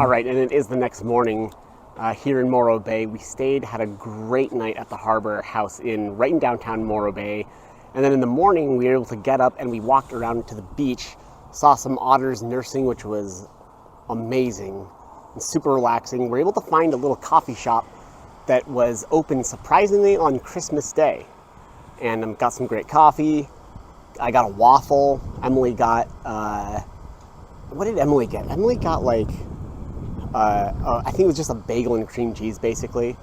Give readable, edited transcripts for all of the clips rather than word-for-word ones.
All right, and it is the next morning here in Morro Bay. We stayed, had a great night at the Harbor House Inn right in downtown Morro Bay. And then in the morning, we were able to get up and we walked around to the beach, saw some otters nursing, which was amazing and super relaxing. We were able to find a little coffee shop that was open surprisingly on Christmas Day. And got some great coffee. I got a waffle. Emily got, what did Emily get? Emily got like, I think it was just a bagel and cream cheese, basically.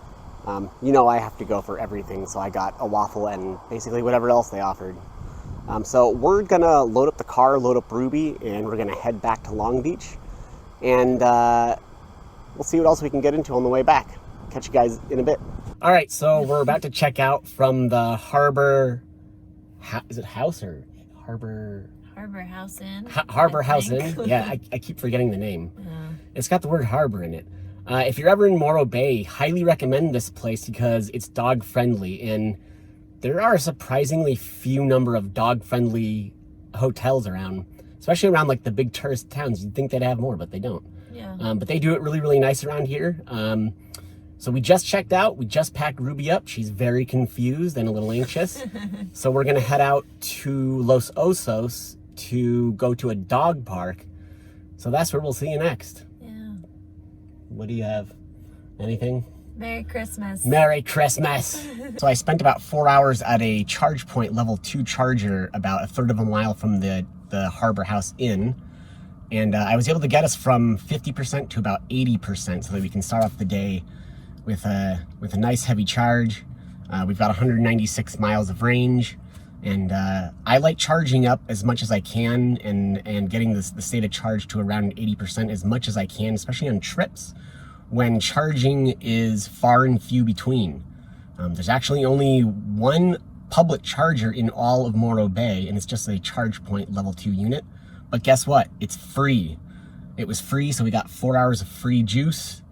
You know I have to go for everything, so I got a waffle and basically whatever else they offered. So we're gonna load up the car, load up Ruby, and we're gonna head back to Long Beach. And we'll see what else we can get into on the way back. Catch you guys in a bit. All right, so we're about to check out from the Harbor, is it house or Harbor? Harbor House Inn. Harbor House Inn. Yeah, I keep forgetting the name. Yeah. It's got the word harbor in it. If you're ever in Morro Bay, highly recommend this place because it's dog friendly, and there are a surprisingly few number of dog friendly hotels around, especially around like the big tourist towns. You'd think they'd have more, but they don't. Yeah. But they do it really, really nice around here. So we just checked out. We just packed Ruby up. She's very confused and a little anxious. So we're gonna head out to Los Osos to go to a dog park. So that's where we'll see you next. Yeah. What do you have? Anything? Merry Christmas. Merry Christmas. So I spent about 4 hours at a charge point level 2 charger about a third of a mile from the Harbor House Inn. And I was able to get us from 50% to about 80% so that we can start off the day with a nice heavy charge. We've got 196 miles of range. And I like charging up as much as I can and getting the state of charge to around 80% as much as I can, especially on trips when charging is far and few between. There's actually only one public charger in all of Morro Bay, and it's just a charge point level 2 unit. But guess what? It's free. It was free, so we got 4 hours of free juice,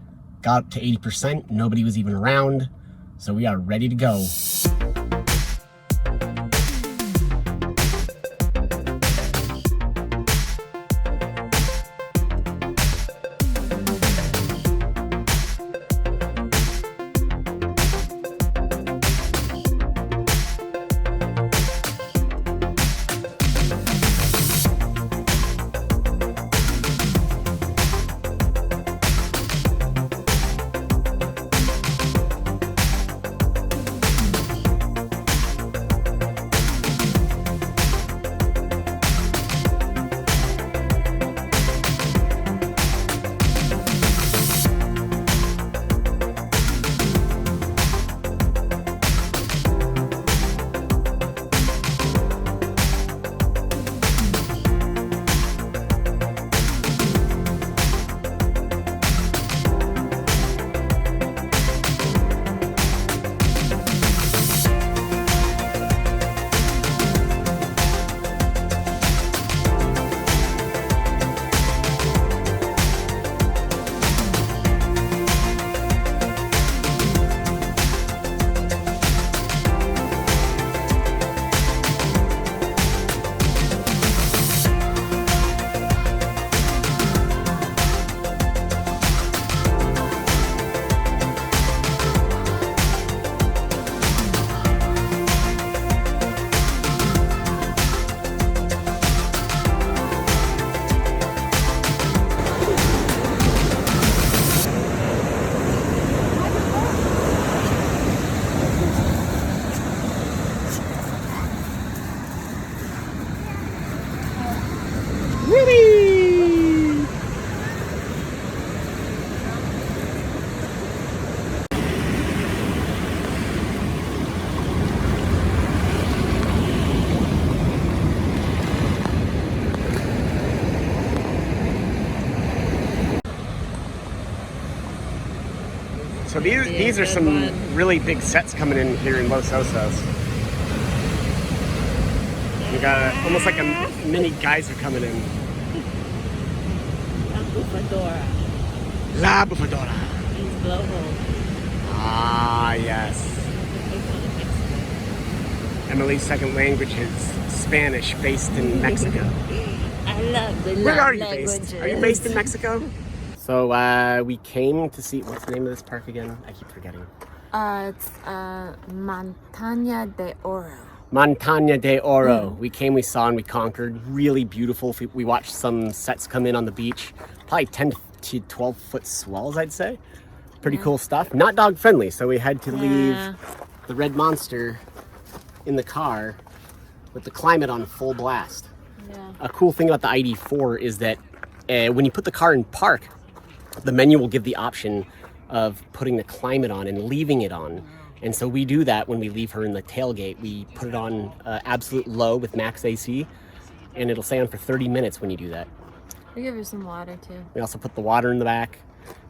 got up to 80%. Nobody was even around, so we are ready to go. So these are some really big sets coming in here in Los Osos. We got almost like a mini geyser coming in. La Bufadora. La Bufadora. It's global. Ah, yes. Emily's second language is Spanish, based in Mexico. I love the Where are you languages. based? Are you based in Mexico? So we came to see, what's the name of this park again? I keep forgetting. It's Montana De Oro. Montana De Oro. We came, we saw, and we conquered. Really beautiful. We watched some sets come in on the beach. Probably 10 to 12 foot swells, I'd say. Pretty cool stuff. Not dog friendly, so we had to leave the red monster in the car with the climate on full blast. Yeah. A cool thing about the ID4 is that when you put the car in park, the menu will give the option of putting the climate on and leaving it on. And so we do that when we leave her in the tailgate. We put it on absolute low with max AC, and it'll stay on for 30 minutes when you do that. We give her some water too. We also put the water in the back.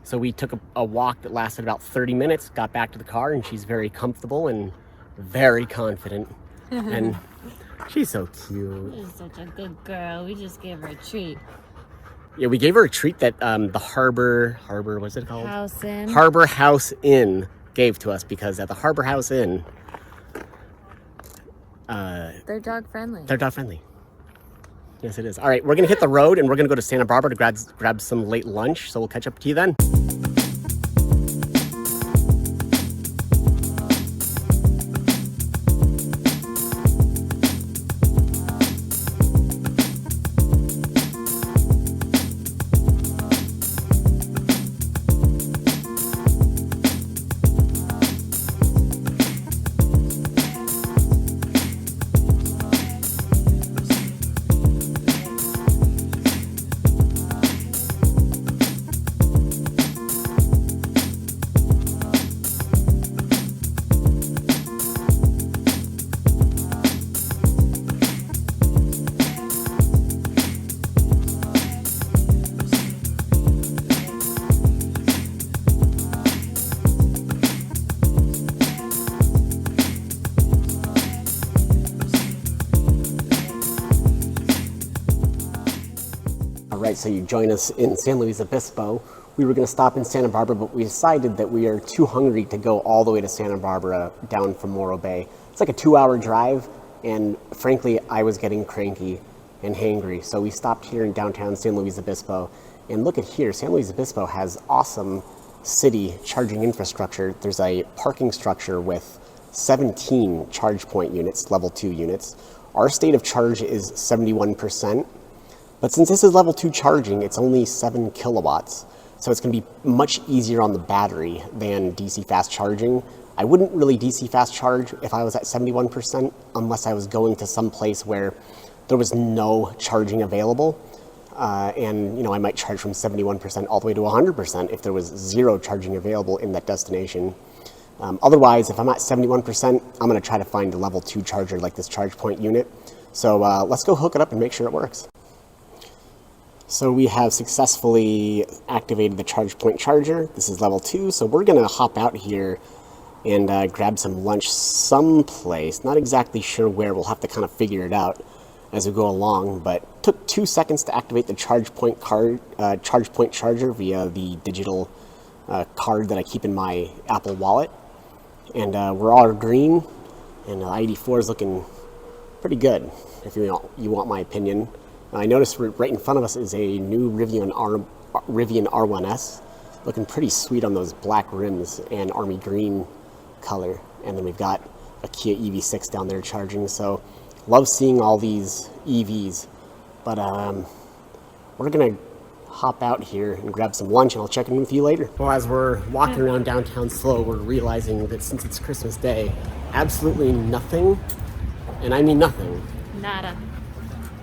So we took a walk that lasted about 30 minutes, got back to the car, and she's very comfortable and very confident. And she's so cute. She's such a good girl. We just gave her a treat. Yeah, we gave her a treat that the Harbor, what's it called? House Inn. Harbor House Inn gave to us, because at the Harbor House Inn, they're dog friendly. they're dog friendly. Yes, it is. All right, we're gonna hit the road and we're gonna go to Santa Barbara to grab some late lunch. So we'll catch up to you then. All right, so you join us in San Luis Obispo. We were going to stop in Santa Barbara, but we decided that we are too hungry to go all the way to Santa Barbara down from Morro Bay. It's like a 2-hour drive, and frankly, I was getting cranky and hangry. So we stopped here in downtown San Luis Obispo. And look at here, San Luis Obispo has awesome city charging infrastructure. There's a parking structure with 17 charge point units, level 2 units. Our state of charge is 71%. But since this is level 2 charging, it's only 7 kilowatts. So it's going to be much easier on the battery than DC fast charging. I wouldn't really DC fast charge if I was at 71%, unless I was going to some place where there was no charging available. And, you know, I might charge from 71% all the way to 100% if there was zero charging available in that destination. Otherwise, if I'm at 71%, I'm going to try to find a level 2 charger like this charge point unit. So let's go hook it up and make sure it works. So we have successfully activated the charge point charger. This is level 2, so we're gonna hop out here and grab some lunch someplace. Not exactly sure where, we'll have to kind of figure it out as we go along, but took 2 seconds to activate the charge point charger via the digital card that I keep in my Apple Wallet. And we're all green, and ID4 is looking pretty good, if you want my opinion. I noticed right in front of us is a new Rivian R1S, looking pretty sweet on those black rims and army green color. And then we've got a Kia EV6 down there charging. So love seeing all these EVs. But we're gonna hop out here and grab some lunch, and I'll check in with you later. Well, as we're walking around downtown slow, we're realizing that since it's Christmas Day, absolutely nothing, and I mean nothing, Nada.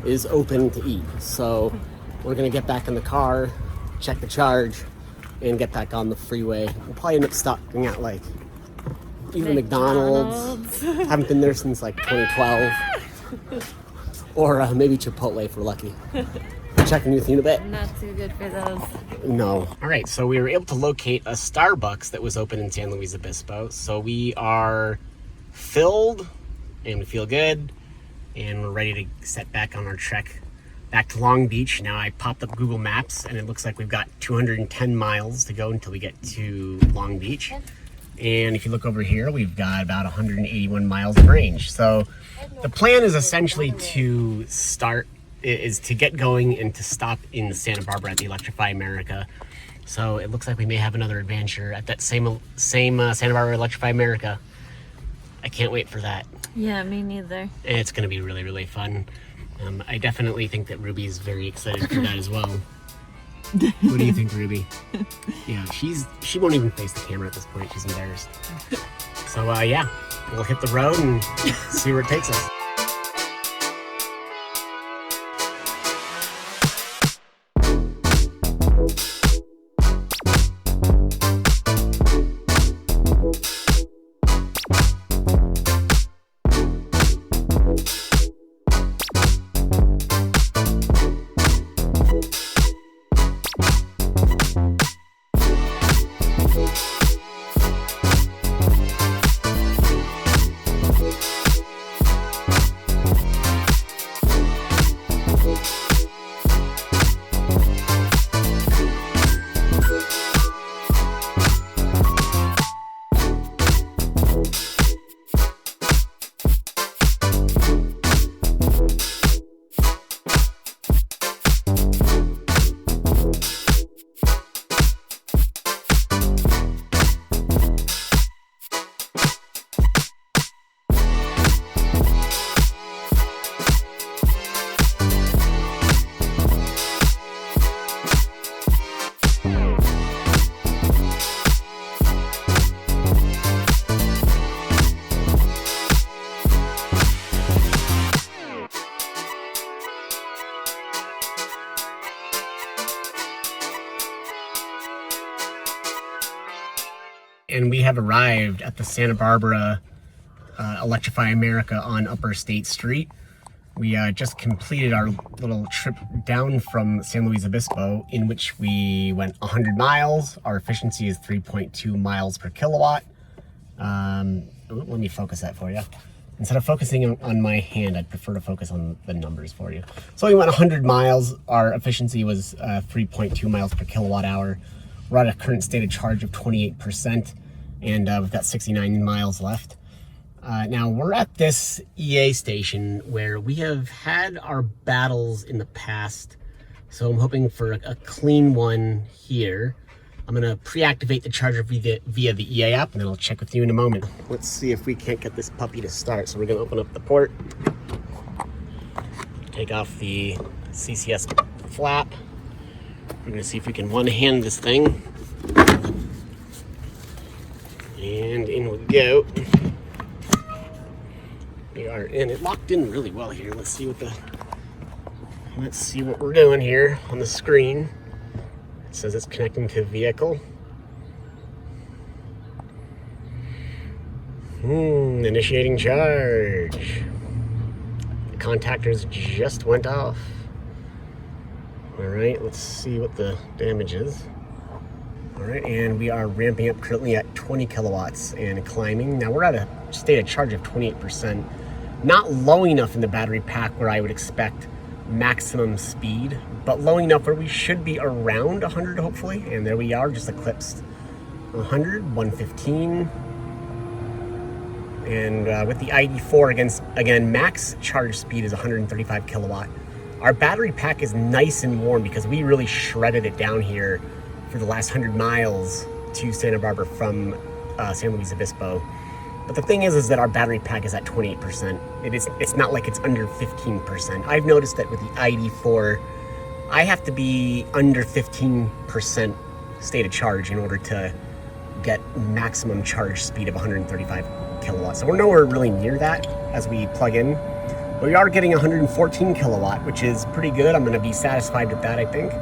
is open to eat. So we're gonna get back in the car, check the charge, and get back on the freeway. We'll probably end up stopping at like either McDonald's. Haven't been there since like 2012. Or maybe Chipotle if we're lucky. Checking with you in a bit. Not too good for those. No. All right, so we were able to locate a Starbucks that was open in San Luis Obispo. So we are filled and we feel good, and we're ready to set back on our trek back to Long Beach. Now I popped up Google Maps and it looks like we've got 210 miles to go until we get to Long Beach. And if you look over here, we've got about 181 miles of range. So the plan is essentially to get going and to stop in Santa Barbara at the Electrify America. So it looks like we may have another adventure at that same Santa Barbara Electrify America. I can't wait for that. Yeah, me neither. And it's going to be really, really fun. I definitely think that Ruby is very excited for that as well. What do you think, Ruby? Yeah, she won't even face the camera at this point. She's embarrassed. So yeah, we'll hit the road and see where it takes us. And we have arrived at the Santa Barbara Electrify America on Upper State Street. We just completed our little trip down from San Luis Obispo, in which we went 100 miles. Our efficiency is 3.2 miles per kilowatt. Let me focus that for you. Instead of focusing on my hand, I'd prefer to focus on the numbers for you. So we went 100 miles. Our efficiency was 3.2 miles per kilowatt hour. We're at a current state of charge of 28%, and we've got 69 miles left. Now we're at this EA station where we have had our battles in the past, so I'm hoping for a clean one here. I'm gonna pre-activate the charger via the EA app, and then I'll check with you in a moment. Let's see if we can't get this puppy to start. So we're gonna open up the port, take off the CCS flap. We're gonna see if we can one-hand this thing. And in we go. We are in. It locked in really well here. Let's see what we're doing here on the screen. It says it's connecting to vehicle. Initiating charge. The contactors just went off. All right, let's see what the damage is. All right, and we are ramping up currently at 20 kilowatts and climbing. Now we're at a state of charge of 28%. Not low enough in the battery pack where I would expect maximum speed, but low enough where we should be around 100 hopefully. And there we are, just eclipsed 100, 115. And with the ID4 again, max charge speed is 135 kilowatt. Our battery pack is nice and warm because we really shredded it down here for the last 100 miles to Santa Barbara from San Luis Obispo. But the thing is that our battery pack is at 28%. It's not like it's under 15%. I've noticed that with the ID4, I have to be under 15% state of charge in order to get maximum charge speed of 135 kilowatts. So we're nowhere really near that as we plug in. But we are getting 114 kilowatt, which is pretty good. I'm gonna be satisfied with that, I think.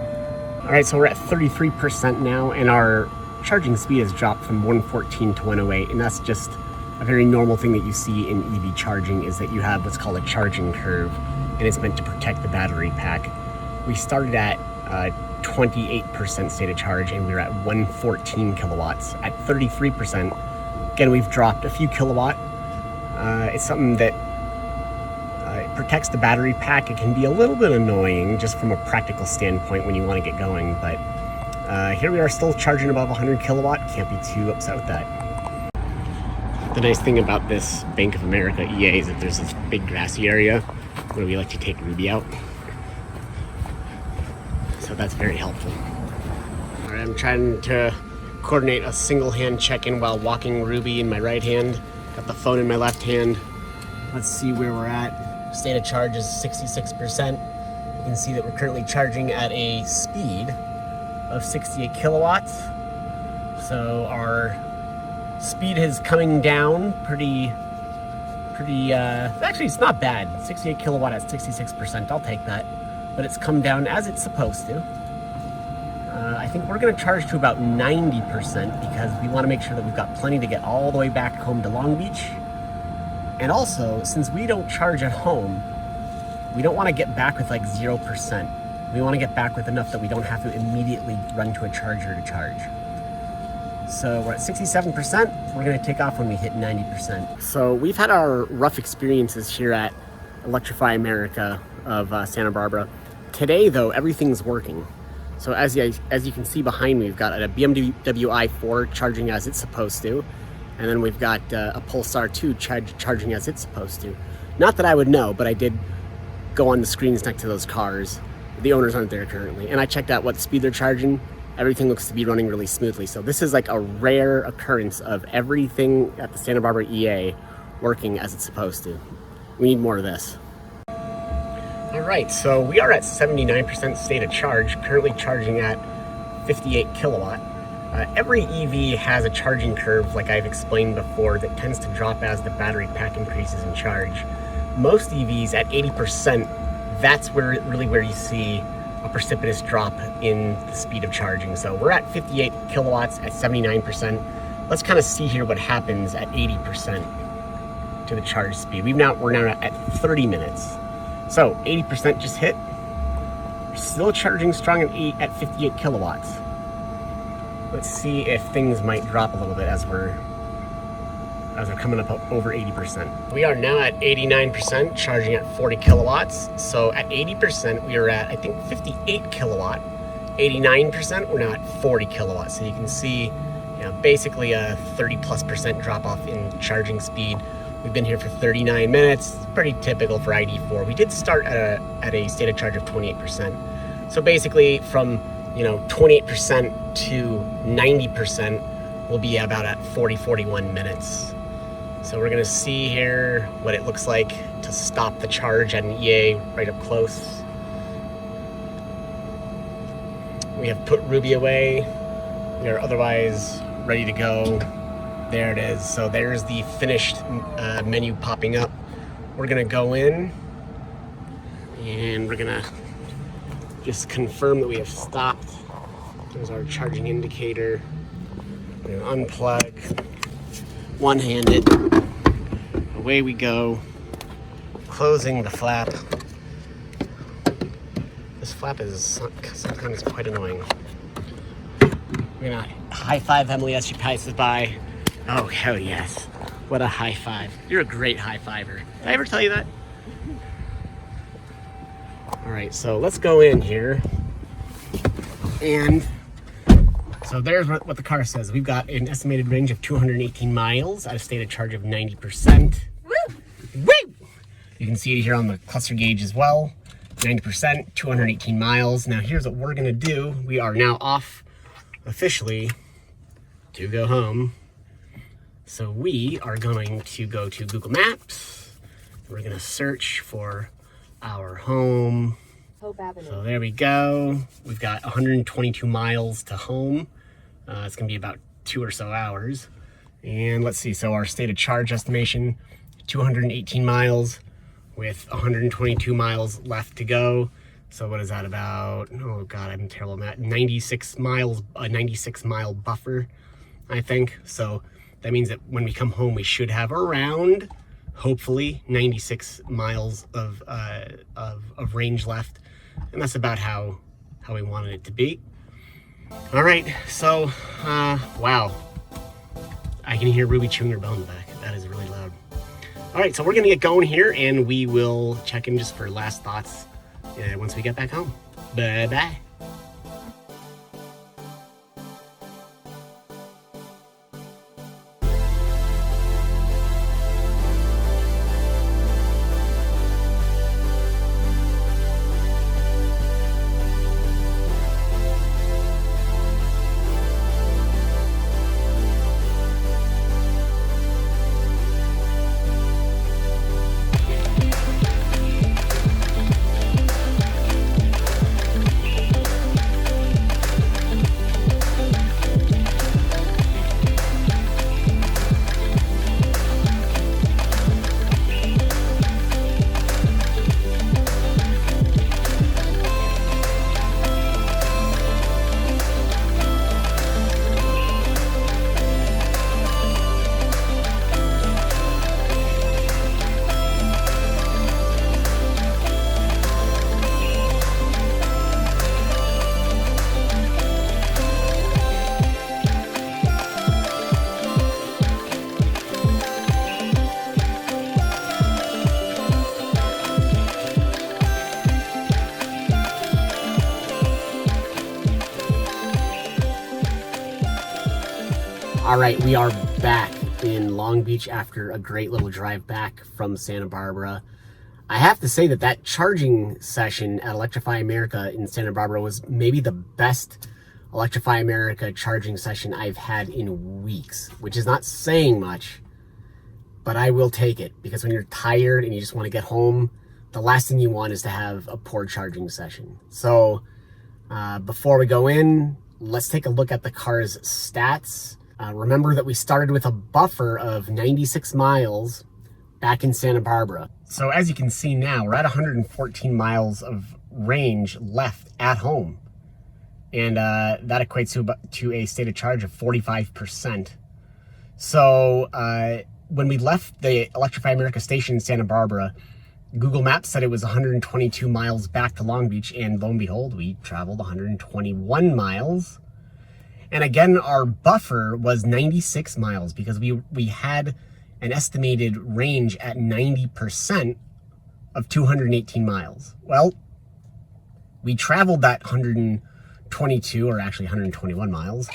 All right, so we're at 33% now, and our charging speed has dropped from 114 to 108, and that's just a very normal thing that you see in EV charging, is that you have what's called a charging curve, and it's meant to protect the battery pack. We started at 28% state of charge, and we were at 114 kilowatts. At 33%, again, we've dropped a few kilowatt. It's something that it protects the battery pack. It can be a little bit annoying just from a practical standpoint when you want to get going, but here we are still charging above 100 kilowatt. Can't be too upset with that. The nice thing about this Bank of America EA is that there's this big grassy area where we like to take Ruby out. So that's very helpful. All right, I'm trying to coordinate a single hand check-in while walking Ruby in my right hand. Got the phone in my left hand. Let's see where we're at. State of charge is 66%. You can see that we're currently charging at a speed of 68 kilowatts. So our speed is coming down pretty, actually it's not bad. 68 kilowatt at 66%, I'll take that. But it's come down as it's supposed to. I think we're gonna charge to about 90% because we wanna make sure that we've got plenty to get all the way back home to Long Beach. And also, since we don't charge at home, we don't wanna get back with like 0%. We wanna get back with enough that we don't have to immediately run to a charger to charge. So we're at 67%, we're gonna take off when we hit 90%. So we've had our rough experiences here at Electrify America of Santa Barbara. Today though, everything's working. So as you can see behind me, we've got a BMW i4 charging as it's supposed to. And then we've got a Pulsar 2 charging as it's supposed to. Not that I would know, but I did go on the screens next to those cars. The owners aren't there currently. And I checked out what speed they're charging. Everything looks to be running really smoothly. So this is like a rare occurrence of everything at the Santa Barbara EA working as it's supposed to. We need more of this. All right, so we are at 79% state of charge, currently charging at 58 kilowatt. Every EV has a charging curve, like I've explained before, that tends to drop as the battery pack increases in charge. Most EVs at 80%, that's really where you see a precipitous drop in the speed of charging. So we're at 58 kilowatts at 79%. Let's kind of see here what happens at 80% to the charge speed. We're now at 30 minutes. So 80% just hit. We're still charging strong at 58 kilowatts. Let's see if things might drop a little bit as we're coming up over 80%. We are now at 89%, charging at 40 kilowatts. So at 80%, we are at, I think, 58 kilowatt. 89%, we're now at 40 kilowatts. So you can see, basically a 30+% drop off in charging speed. We've been here for 39 minutes. It's pretty typical for ID4. We did start at a state of charge of 28%. So basically from 28% to 90% will be about at 41 minutes. So we're gonna see here what it looks like to stop the charge at an EA right up close. We have put Ruby away. We are otherwise ready to go. There it is. So there's the finished menu popping up. We're gonna go in and we're gonna just confirm that we have stopped. There's our charging indicator. We're gonna unplug, one-handed. Away we go. Closing the flap. This flap is sometimes quite annoying. We're gonna high five Emily as she passes by. Oh, hell yes. What a high five. You're a great high fiver. Did I ever tell you that? All right, so let's go in here. And so there's what the car says. We've got an estimated range of 218 miles at a state of charge of 90%. Woo! Woo! You can see it here on the cluster gauge as well. 90%, 218 miles. Now here's what we're gonna do. We are now off officially to go home. So we are going to go to Google Maps. We're gonna search for our home. Hope Avenue. So there we go. We've got 122 miles to home. It's gonna be about 2 or so hours. And let's see, so our state of charge estimation, 218 miles with 122 miles left to go. So what is that about? Oh God, I'm terrible at that. 96 miles, a 96 mile buffer, I think. So that means that when we come home, we should have around, hopefully, 96 miles of range left. And that's about how we wanted it to be. All right, so, wow. I can hear Ruby chewing her bone in the back. That is really loud. All right, so we're gonna get going here and we will check in just for last thoughts once we get back home. Bye-bye. All right, we are back in Long Beach after a great little drive back from Santa Barbara. I have to say that charging session at Electrify America in Santa Barbara was maybe the best Electrify America charging session I've had in weeks, which is not saying much, but I will take it, because when you're tired and you just want to get home, the last thing you want is to have a poor charging session. So before we go in, let's take a look at the car's stats. Remember that we started with a buffer of 96 miles back in Santa Barbara. So as you can see now, we're at 114 miles of range left at home. And that equates to a state of charge of 45%. So when we left the Electrify America station in Santa Barbara, Google Maps said it was 122 miles back to Long Beach, and lo and behold, we traveled 121 miles. And again, our buffer was 96 miles because we had an estimated range at 90% of 218 miles. Well, we traveled that 122, or actually 121 miles,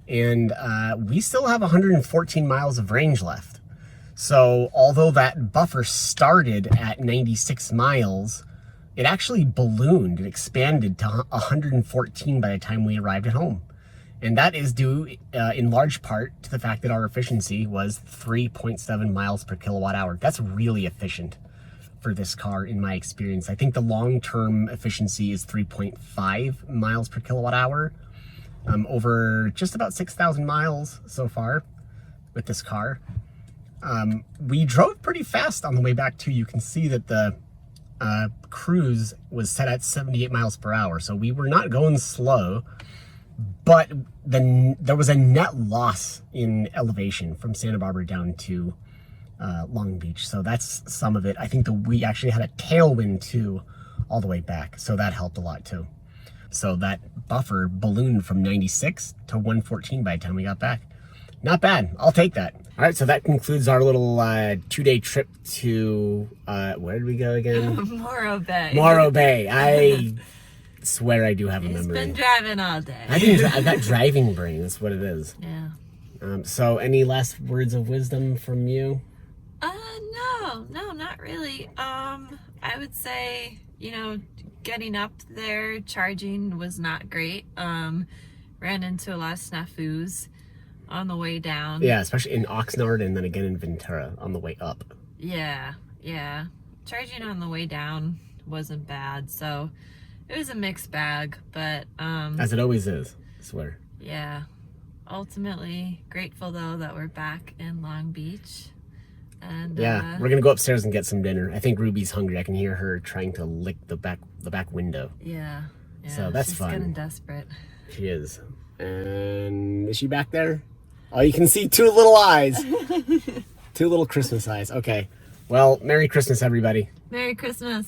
and we still have 114 miles of range left. So although that buffer started at 96 miles, it actually ballooned and expanded to 114 by the time we arrived at home. And that is due in large part to the fact that our efficiency was 3.7 miles per kilowatt hour. That's really efficient for this car in my experience. I think the long-term efficiency is 3.5 miles per kilowatt hour over just about 6,000 miles so far with this car. We drove pretty fast on the way back too. You can see that the cruise was set at 78 miles per hour. So we were not going slow, but there was a net loss in elevation from Santa Barbara down to Long Beach. So that's some of it. I think we actually had a tailwind too all the way back. So that helped a lot too. So that buffer ballooned from 96 to 114 by the time we got back. Not bad. I'll take that. All right, so that concludes our little 2-day trip to, where did we go again? Morro Bay. Morro Bay. I swear I do have a memory. He's been driving all day. I've got driving brain. That's what it is. Yeah. So any last words of wisdom from you? No, not really. I would say, getting up there, charging was not great. Ran into a lot of snafus on the way down. Yeah, especially in Oxnard and then again in Ventura on the way up. Yeah. Charging on the way down wasn't bad, so it was a mixed bag, but as it always is, I swear. Yeah. Ultimately grateful though that we're back in Long Beach. And yeah, we're gonna go upstairs and get some dinner. I think Ruby's hungry. I can hear her trying to lick the back window. Yeah. So that's she's fun. She's getting desperate. She is. And is she back there? Oh, you can see two little eyes. Two little Christmas eyes. Okay. Well, Merry Christmas, everybody. Merry Christmas.